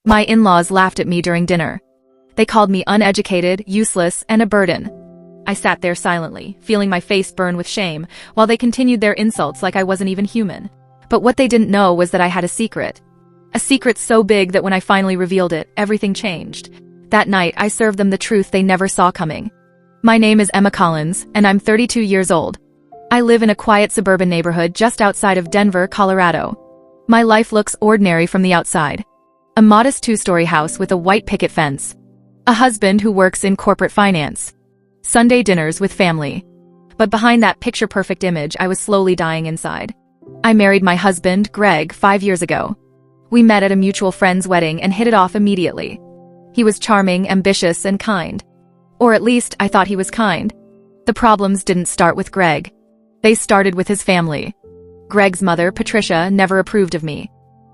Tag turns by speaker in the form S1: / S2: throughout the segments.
S1: My in-laws laughed at me during dinner. They called me uneducated, useless, and a burden. I sat there silently, feeling my face burn with shame, while they continued their insults like I wasn't even human. But what they didn't know was that I had a secret. A secret so big that when I finally revealed it, everything changed. That night, I served them the truth they never saw coming. My name is Emma Collins, and I'm 32 years old. I live in a quiet suburban neighborhood just outside of Denver, Colorado. My life looks ordinary from the outside. A modest two-story house with a white picket fence. A husband who works in corporate finance. Sunday dinners with family. But behind that picture-perfect image, I was slowly dying inside. I married my husband, Greg, 5 years ago. We met at a mutual friend's wedding and hit it off immediately. He was charming, ambitious, and kind. Or at least, I thought he was kind. The problems didn't start with Greg. They started with his family. Greg's mother, Patricia, never approved of me.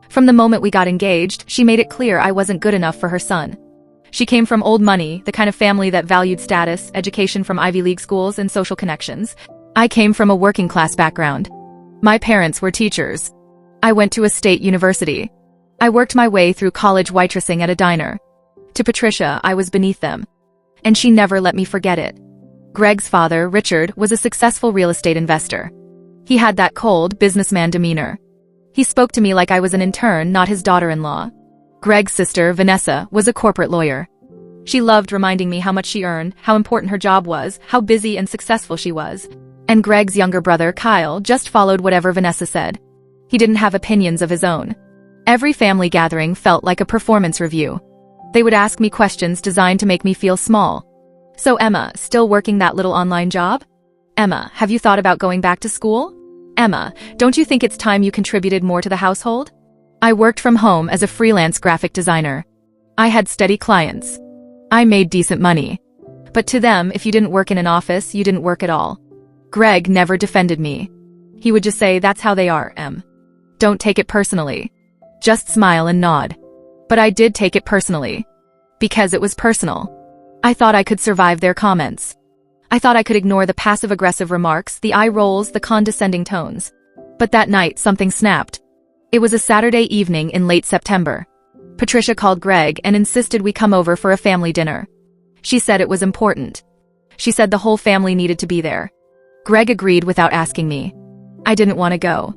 S1: From the moment we got engaged, she made it clear I wasn't good enough for her son. She came from old money, the kind of family that valued status, education from Ivy League schools, and social connections. I came from a working-class background. My parents were teachers. I went to a state university. I worked my way through college waitressing at a diner. To Patricia, I was beneath them. And she never let me forget it. Greg's father, Richard, was a successful real estate investor. He had that cold, businessman demeanor. He spoke to me like I was an intern, not his daughter-in-law. Greg's sister, Vanessa, was a corporate lawyer. She loved reminding me how much she earned, how important her job was, how busy and successful she was. And Greg's younger brother, Kyle, just followed whatever Vanessa said. He didn't have opinions of his own. Every family gathering felt like a performance review. They would ask me questions designed to make me feel small. So Emma, still working that little online job? Emma, have you thought about going back to school? Emma, don't you think it's time you contributed more to the household? I worked from home as a freelance graphic designer. I had steady clients. I made decent money. But to them, if you didn't work in an office, you didn't work at all. Greg never defended me. He would just say, "That's how they are, Em. Don't take it personally. Just smile and nod." But I did take it personally. Because it was personal. I thought I could survive their comments. I thought I could ignore the passive-aggressive remarks, the eye rolls, the condescending tones. But that night, something snapped. It was a Saturday evening in late September. Patricia called Greg and insisted we come over for a family dinner. She said it was important. She said the whole family needed to be there. Greg agreed without asking me. I didn't want to go.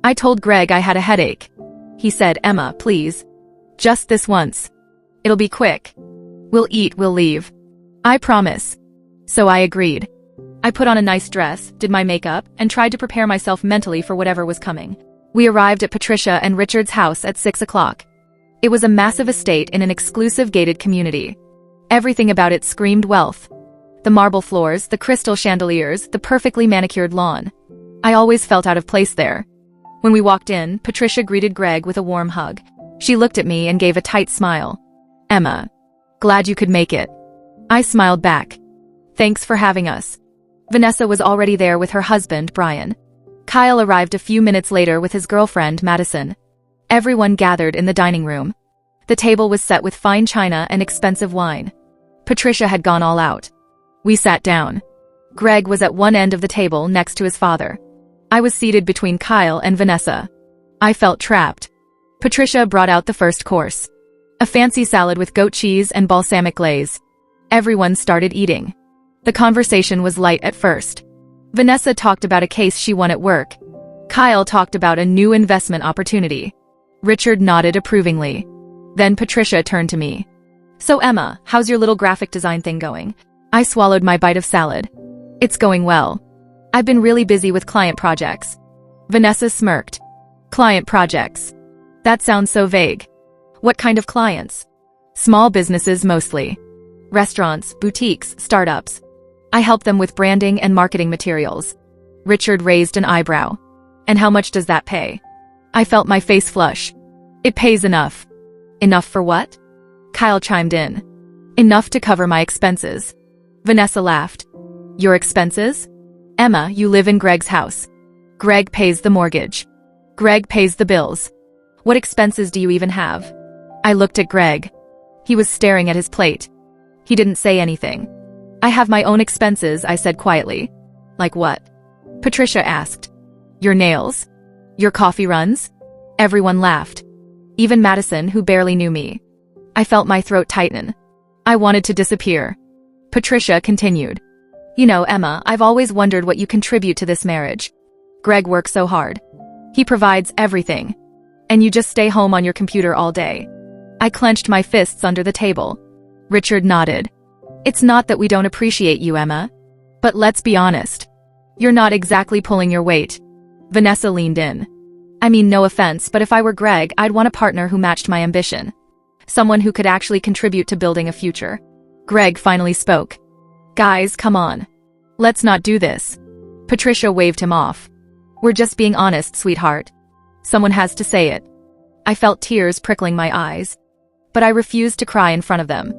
S1: I told Greg I had a headache. He said, "Emma, please. Just this once. It'll be quick. We'll eat, we'll leave. I promise." So I agreed. I put on a nice dress, did my makeup, and tried to prepare myself mentally for whatever was coming. We arrived at Patricia and Richard's house at 6 o'clock. It was a massive estate in an exclusive gated community. Everything about it screamed wealth. The marble floors, the crystal chandeliers, the perfectly manicured lawn. I always felt out of place there. When we walked in, Patricia greeted Greg with a warm hug. She looked at me and gave a tight smile. "Emma, glad you could make it." I smiled back. "Thanks for having us." Vanessa was already there with her husband, Brian. Kyle arrived a few minutes later with his girlfriend, Madison. Everyone gathered in the dining room. The table was set with fine china and expensive wine. Patricia had gone all out. We sat down. Greg was at one end of the table next to his father. I was seated between Kyle and Vanessa. I felt trapped. Patricia brought out the first course. A fancy salad with goat cheese and balsamic glaze. Everyone started eating. The conversation was light at first. Vanessa talked about a case she won at work. Kyle talked about a new investment opportunity. Richard nodded approvingly. Then Patricia turned to me. "So Emma, how's your little graphic design thing going?" I swallowed my bite of salad. "It's going well. I've been really busy with client projects." Vanessa smirked. "Client projects? That sounds so vague. What kind of clients?" "Small businesses mostly. Restaurants, boutiques, startups. I help them with branding and marketing materials." Richard raised an eyebrow. "And how much does that pay?" I felt my face flush. "It pays enough." "Enough for what?" Kyle chimed in. "Enough to cover my expenses." Vanessa laughed. "Your expenses?" "Emma, you live in Greg's house. Greg pays the mortgage. Greg pays the bills. What expenses do you even have?" I looked at Greg. He was staring at his plate. He didn't say anything. "I have my own expenses," I said quietly. "Like what?" Patricia asked. "Your nails? Your coffee runs?" Everyone laughed. Even Madison, who barely knew me. I felt my throat tighten. I wanted to disappear. Patricia continued. You know, Emma, I've always wondered what you contribute to this marriage. Greg works so hard. He provides everything. And you just stay home on your computer all day. I clenched my fists under the table. Richard nodded. It's not that we don't appreciate you, Emma. But let's be honest. You're not exactly pulling your weight. Vanessa leaned in. I mean, no offense, but if I were Greg, I'd want a partner who matched my ambition. Someone who could actually contribute to building a future. Greg finally spoke. Guys, come on. Let's not do this. Patricia waved him off. We're just being honest, sweetheart. Someone has to say it. I felt tears prickling my eyes. But I refused to cry in front of them.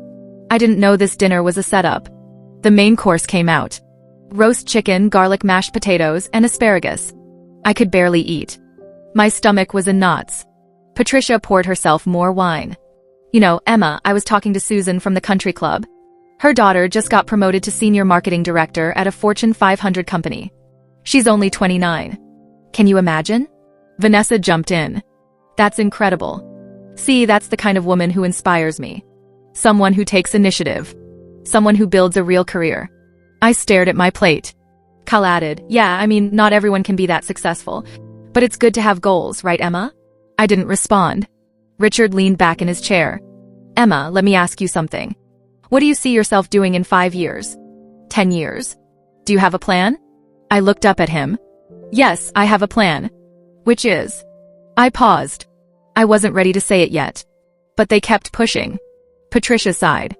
S1: I didn't know this dinner was a setup. The main course came out. Roast chicken, garlic mashed potatoes, and asparagus. I could barely eat. My stomach was in knots. Patricia poured herself more wine. You know, Emma, I was talking to Susan from the country club. Her daughter just got promoted to senior marketing director at a Fortune 500 company. She's only 29. Can you imagine? Vanessa jumped in. That's incredible. See, that's the kind of woman who inspires me. Someone who takes initiative. Someone who builds a real career. I stared at my plate. Kyle added, yeah, I mean, not everyone can be that successful. But it's good to have goals, right, Emma? I didn't respond. Richard leaned back in his chair. Emma, let me ask you something. What do you see yourself doing in 5 years? 10 years? Do you have a plan? I looked up at him. Yes, I have a plan. Which is? I paused. I wasn't ready to say it yet. But they kept pushing. Patricia sighed.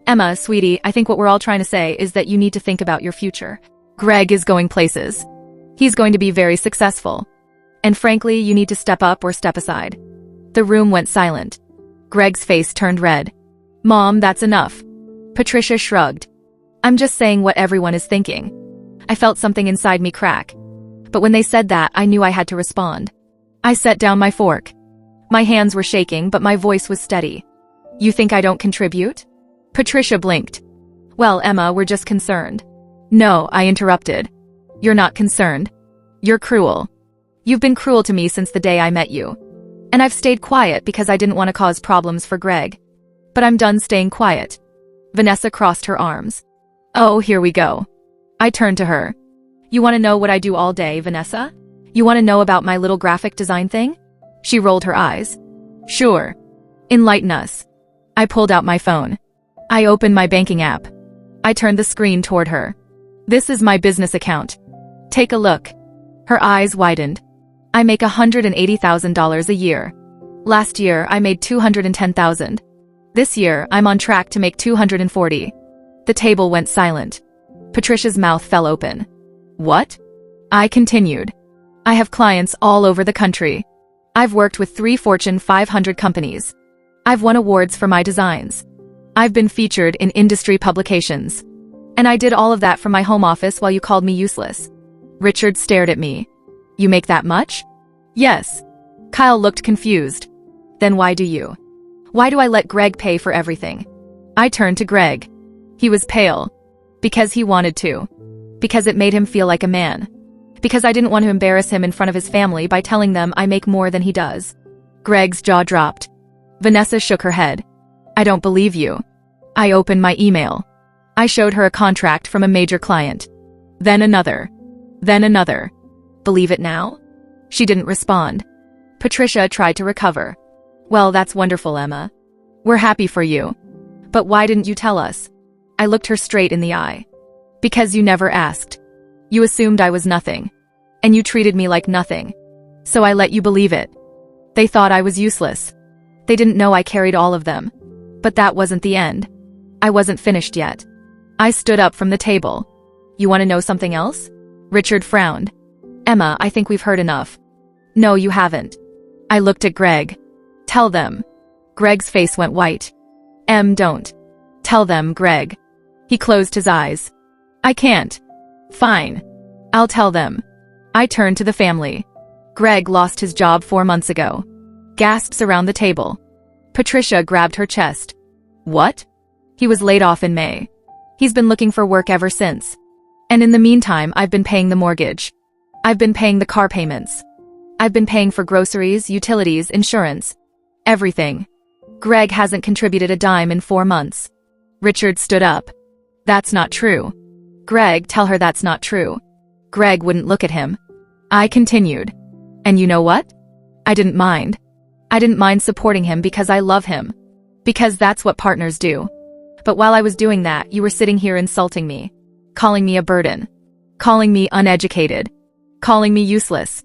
S1: Emma, sweetie, I think what we're all trying to say is that you need to think about your future. Greg is going places. He's going to be very successful. And frankly, you need to step up or step aside. The room went silent. Greg's face turned red. Mom, that's enough. Patricia shrugged. I'm just saying what everyone is thinking. I felt something inside me crack. But when they said that, I knew I had to respond. I set down my fork. My hands were shaking, but my voice was steady. You think I don't contribute? Patricia blinked. Well, Emma, we're just concerned. No, I interrupted. You're not concerned. You're cruel. You've been cruel to me since the day I met you. And I've stayed quiet because I didn't want to cause problems for Greg. But I'm done staying quiet. Vanessa crossed her arms. Oh, here we go. I turned to her. You want to know what I do all day, Vanessa? You want to know about my little graphic design thing? She rolled her eyes. Sure. Enlighten us. I pulled out my phone. I opened my banking app. I turned the screen toward her. This is my business account. Take a look. Her eyes widened. I make $180,000 a year. Last year, I made $210,000. This year, I'm on track to make $240,000. The table went silent. Patricia's mouth fell open. What? I continued. I have clients all over the country. I've worked with 3 Fortune 500 companies. I've won awards for my designs. I've been featured in industry publications. And I did all of that from my home office while you called me useless. Richard stared at me. You make that much? Yes. Kyle looked confused. Then why do you? Why do I let Greg pay for everything? I turned to Greg. He was pale. Because he wanted to. Because it made him feel like a man. Because I didn't want to embarrass him in front of his family by telling them I make more than he does. Greg's jaw dropped. Vanessa shook her head. I don't believe you. I opened my email. I showed her a contract from a major client. Then another. Then another. Believe it now? She didn't respond. Patricia tried to recover. Well, that's wonderful, Emma. We're happy for you. But why didn't you tell us? I looked her straight in the eye. Because you never asked. You assumed I was nothing. And you treated me like nothing. So I let you believe it. They thought I was useless. They didn't know I carried all of them. But that wasn't the end. I wasn't finished yet. I stood up from the table. You want to know something else? Richard frowned. Emma, I think we've heard enough. No, you haven't. I looked at Greg. Tell them. Greg's face went white. Don't. Tell them, Greg. He closed his eyes. I can't. Fine. I'll tell them. I turned to the family. Greg lost his job 4 months ago. Gasps around the table. Patricia grabbed her chest. What? He was laid off in May. He's been looking for work ever since. And in the meantime, I've been paying the mortgage. I've been paying the car payments. I've been paying for groceries, utilities, insurance. Everything. Greg hasn't contributed a dime in 4 months. Richard stood up. That's not true. Greg, tell her that's not true. Greg wouldn't look at him. I continued. And you know what? I didn't mind. I didn't mind supporting him because I love him. Because that's what partners do. But while I was doing that, you were sitting here insulting me. Calling me a burden. Calling me uneducated. Calling me useless.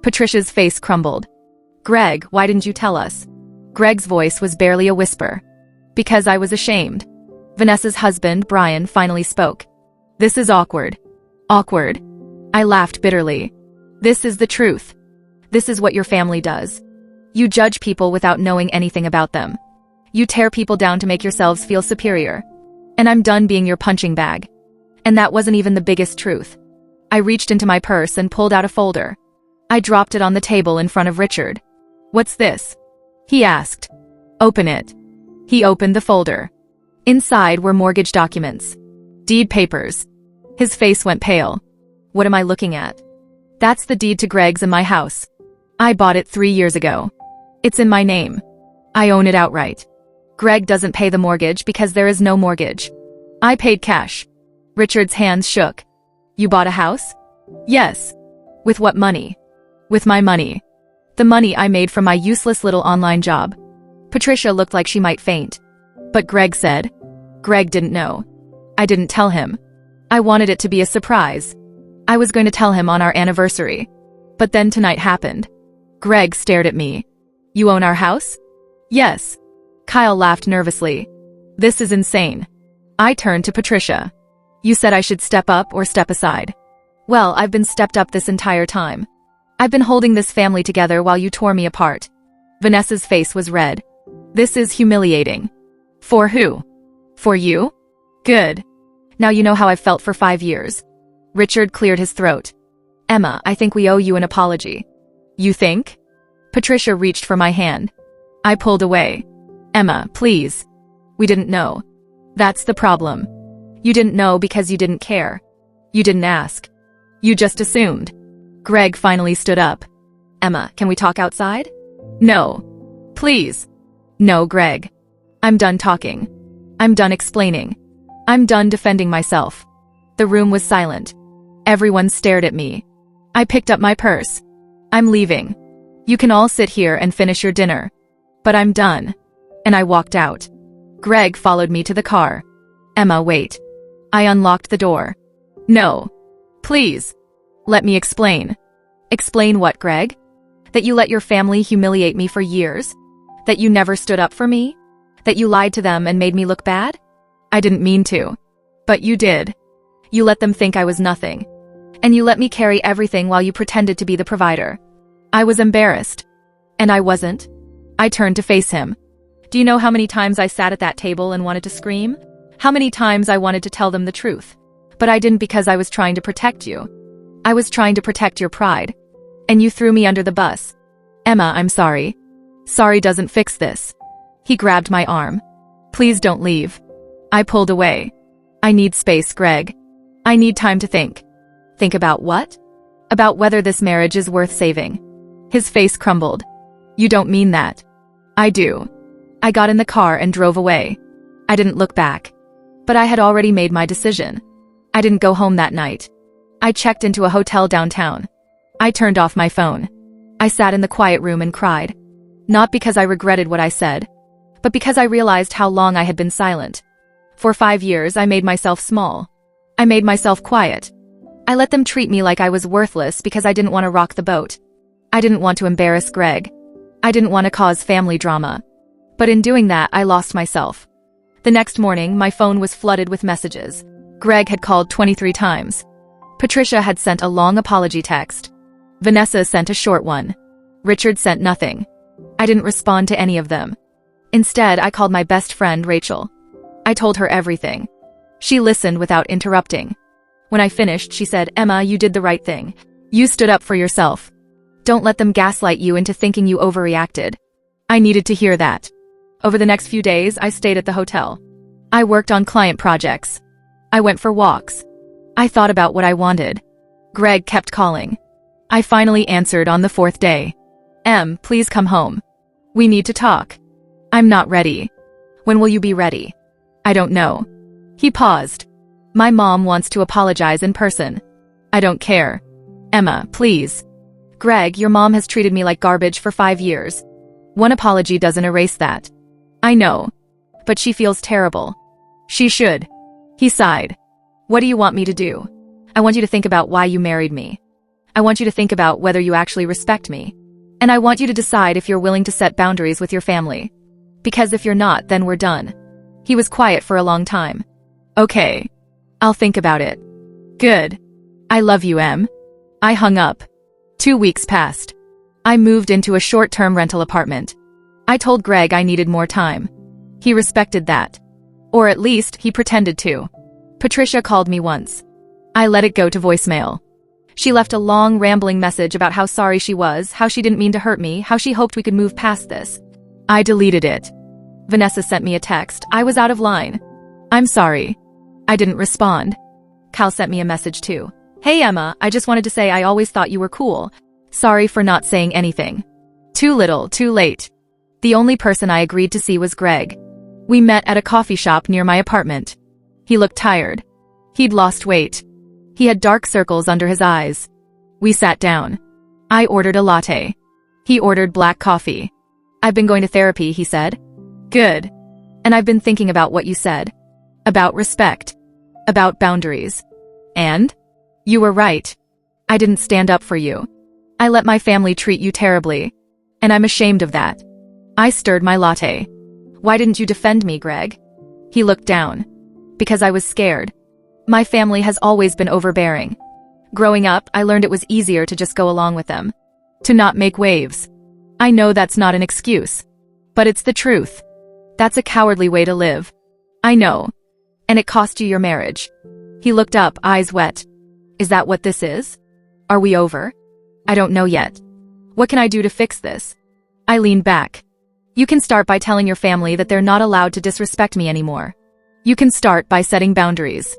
S1: Patricia's face crumbled. Greg, why didn't you tell us? Greg's voice was barely a whisper. Because I was ashamed. Vanessa's husband, Brian, finally spoke. This is awkward. Awkward. I laughed bitterly. This is the truth. This is what your family does. You judge people without knowing anything about them. You tear people down to make yourselves feel superior. And I'm done being your punching bag. And that wasn't even the biggest truth. I reached into my purse and pulled out a folder. I dropped it on the table in front of Richard. What's this? He asked. Open it. He opened the folder. Inside were mortgage documents. Deed papers. His face went pale. What am I looking at? That's the deed to Greg's and my house. I bought it 3 years ago. It's in my name. I own it outright. Greg doesn't pay the mortgage because there is no mortgage. I paid cash. Richard's hands shook. You bought a house? Yes. With what money? With my money. The money I made from my useless little online job. Patricia looked like she might faint. But Greg said. Greg didn't know. I didn't tell him. I wanted it to be a surprise. I was going to tell him on our anniversary. But then tonight happened. Greg stared at me. You own our house? Yes. Kyle laughed nervously. This is insane. I turned to Patricia. You said I should step up or step aside. Well, I've been stepped up this entire time. I've been holding this family together while you tore me apart. Vanessa's face was red. This is humiliating. For who? For you? Good. Now you know how I've felt for 5 years. Richard cleared his throat. Emma, I think we owe you an apology. You think? Patricia reached for my hand. I pulled away. Emma, please. We didn't know. That's the problem. You didn't know because you didn't care. You didn't ask. You just assumed. Greg finally stood up. Emma, can we talk outside? No. Please. No, Greg. I'm done talking. I'm done explaining. I'm done defending myself. The room was silent. Everyone stared at me. I picked up my purse. I'm leaving. You can all sit here and finish your dinner. But I'm done. And I walked out. Greg followed me to the car. Emma, wait. I unlocked the door. No. Please. Let me explain. Explain what, Greg? That you let your family humiliate me for years? That you never stood up for me? That you lied to them and made me look bad? I didn't mean to. But you did. You let them think I was nothing. And you let me carry everything while you pretended to be the provider. I was embarrassed. And I wasn't. I turned to face him. Do you know how many times I sat at that table and wanted to scream? How many times I wanted to tell them the truth? But I didn't because I was trying to protect you. I was trying to protect your pride. And you threw me under the bus. Emma, I'm sorry. Sorry doesn't fix this. He grabbed my arm. Please don't leave. I pulled away. I need space, Greg. I need time to think. Think about what? About whether this marriage is worth saving. His face crumbled. You don't mean that. I do. I got in the car and drove away. I didn't look back. But I had already made my decision. I didn't go home that night. I checked into a hotel downtown. I turned off my phone. I sat in the quiet room and cried. Not because I regretted what I said, but because I realized how long I had been silent. For 5 years, I made myself small. I made myself quiet. I let them treat me like I was worthless because I didn't want to rock the boat. I didn't want to embarrass Greg. I didn't want to cause family drama. But in doing that, I lost myself. The next morning, my phone was flooded with messages. Greg had called 23 times. Patricia had sent a long apology text. Vanessa sent a short one. Richard sent nothing. I didn't respond to any of them. Instead, I called my best friend, Rachel. I told her everything. She listened without interrupting. When I finished, she said, Emma, you did the right thing. You stood up for yourself. Don't let them gaslight you into thinking you overreacted. I needed to hear that. Over the next few days, I stayed at the hotel. I worked on client projects. I went for walks. I thought about what I wanted. Greg kept calling. I finally answered on the 4th day. Em, please come home. We need to talk. I'm not ready. When will you be ready? I don't know. He paused. My mom wants to apologize in person. I don't care. Emma, please. Greg, your mom has treated me like garbage for 5 years. One apology doesn't erase that. I know. But she feels terrible. She should. He sighed. What do you want me to do? I want you to think about why you married me. I want you to think about whether you actually respect me. And I want you to decide if you're willing to set boundaries with your family. Because if you're not, then we're done. He was quiet for a long time. Okay. I'll think about it. Good. I love you, Em. I hung up. 2 weeks passed. I moved into a short-term rental apartment. I told Greg I needed more time. He respected that. Or at least, he pretended to. Patricia called me once. I let it go to voicemail. She left a long, rambling message about how sorry she was, how she didn't mean to hurt me, how she hoped we could move past this. I deleted it. Vanessa sent me a text. I was out of line. I'm sorry. I didn't respond. Cal sent me a message too. Hey Emma, I just wanted to say I always thought you were cool. Sorry for not saying anything. Too little, too late. The only person I agreed to see was Greg. We met at a coffee shop near my apartment. He looked tired. He'd lost weight. He had dark circles under his eyes. We sat down. I ordered a latte. He ordered black coffee. I've been going to therapy, he said. Good. And I've been thinking about what you said. About respect. About boundaries. And? You were right. I didn't stand up for you. I let my family treat you terribly. And I'm ashamed of that. I stirred my latte. Why didn't you defend me, Greg? He looked down. Because I was scared. My family has always been overbearing. Growing up, I learned it was easier to just go along with them. To not make waves. I know that's not an excuse. But it's the truth. That's a cowardly way to live. I know. And it cost you your marriage. He looked up, eyes wet. Is that what this is? Are we over? I don't know yet. What can I do to fix this? I leaned back. You can start by telling your family that they're not allowed to disrespect me anymore. You can start by setting boundaries.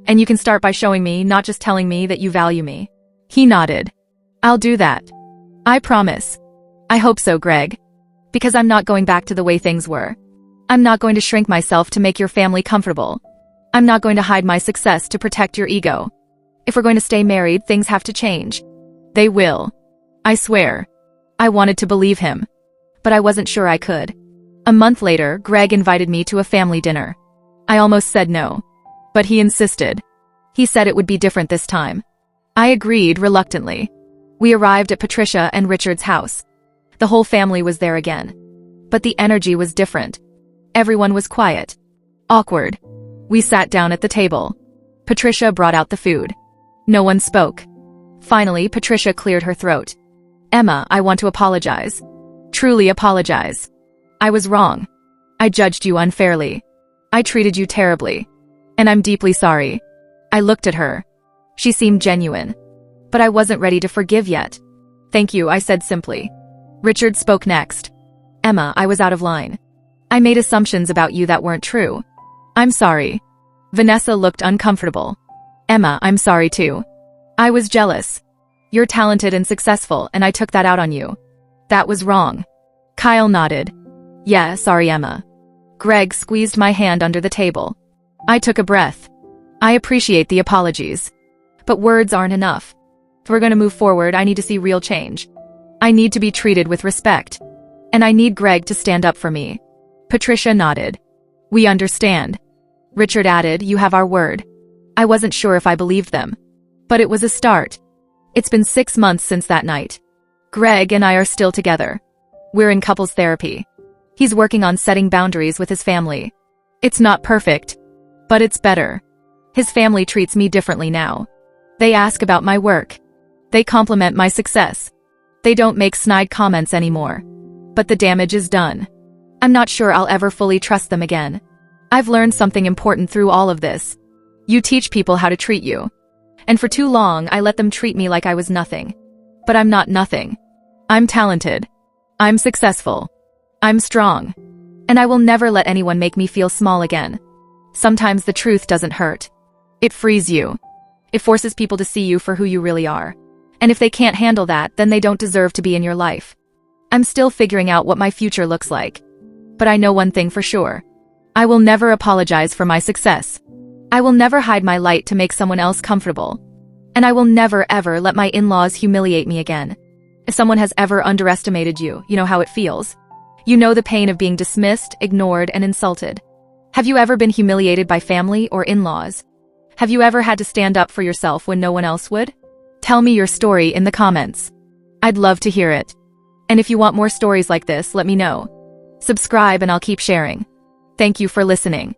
S1: And you can start by showing me, not just telling me that you value me. He nodded. I'll do that. I promise. I hope so, Greg. Because I'm not going back to the way things were. I'm not going to shrink myself to make your family comfortable. I'm not going to hide my success to protect your ego. If we're going to stay married, things have to change. They will. I swear. I wanted to believe him. But I wasn't sure I could. A month later, Greg invited me to a family dinner. I almost said no. But he insisted. He said it would be different this time. I agreed reluctantly. We arrived at Patricia and Richard's house. The whole family was there again. But the energy was different. Everyone was quiet. Awkward. We sat down at the table. Patricia brought out the food. No one spoke. Finally, Patricia cleared her throat. Emma, I want to apologize. Truly apologize. I was wrong. I judged you unfairly. I treated you terribly. And I'm deeply sorry. I looked at her. She seemed genuine. But I wasn't ready to forgive yet. Thank you, I said simply. Richard spoke next. Emma, I was out of line. I made assumptions about you that weren't true. I'm sorry. Vanessa looked uncomfortable. Emma, I'm sorry too. I was jealous. You're talented and successful, and I took that out on you. That was wrong. Kyle nodded. Yeah, sorry, Emma. Greg squeezed my hand under the table. I took a breath. I appreciate the apologies. But words aren't enough. If we're going to move forward, I need to see real change. I need to be treated with respect. And I need Greg to stand up for me. Patricia nodded. We understand. Richard added, you have our word. I wasn't sure if I believed them. But it was a start. It's been 6 months since that night. Greg and I are still together. We're in couples therapy. He's working on setting boundaries with his family. It's not perfect. But it's better. His family treats me differently now. They ask about my work. They compliment my success. They don't make snide comments anymore. But the damage is done. I'm not sure I'll ever fully trust them again. I've learned something important through all of this. You teach people how to treat you. And for too long, I let them treat me like I was nothing. But I'm not nothing. I'm talented. I'm successful. I'm strong. And I will never let anyone make me feel small again. Sometimes the truth doesn't hurt. It frees you. It forces people to see you for who you really are. And if they can't handle that, then they don't deserve to be in your life. I'm still figuring out what my future looks like. But I know one thing for sure. I will never apologize for my success. I will never hide my light to make someone else comfortable. And I will never ever let my in-laws humiliate me again. If someone has ever underestimated you, you know how it feels. You know the pain of being dismissed, ignored, and insulted. Have you ever been humiliated by family or in-laws? Have you ever had to stand up for yourself when no one else would? Tell me your story in the comments. I'd love to hear it. And if you want more stories like this, let me know. Subscribe and I'll keep sharing. Thank you for listening.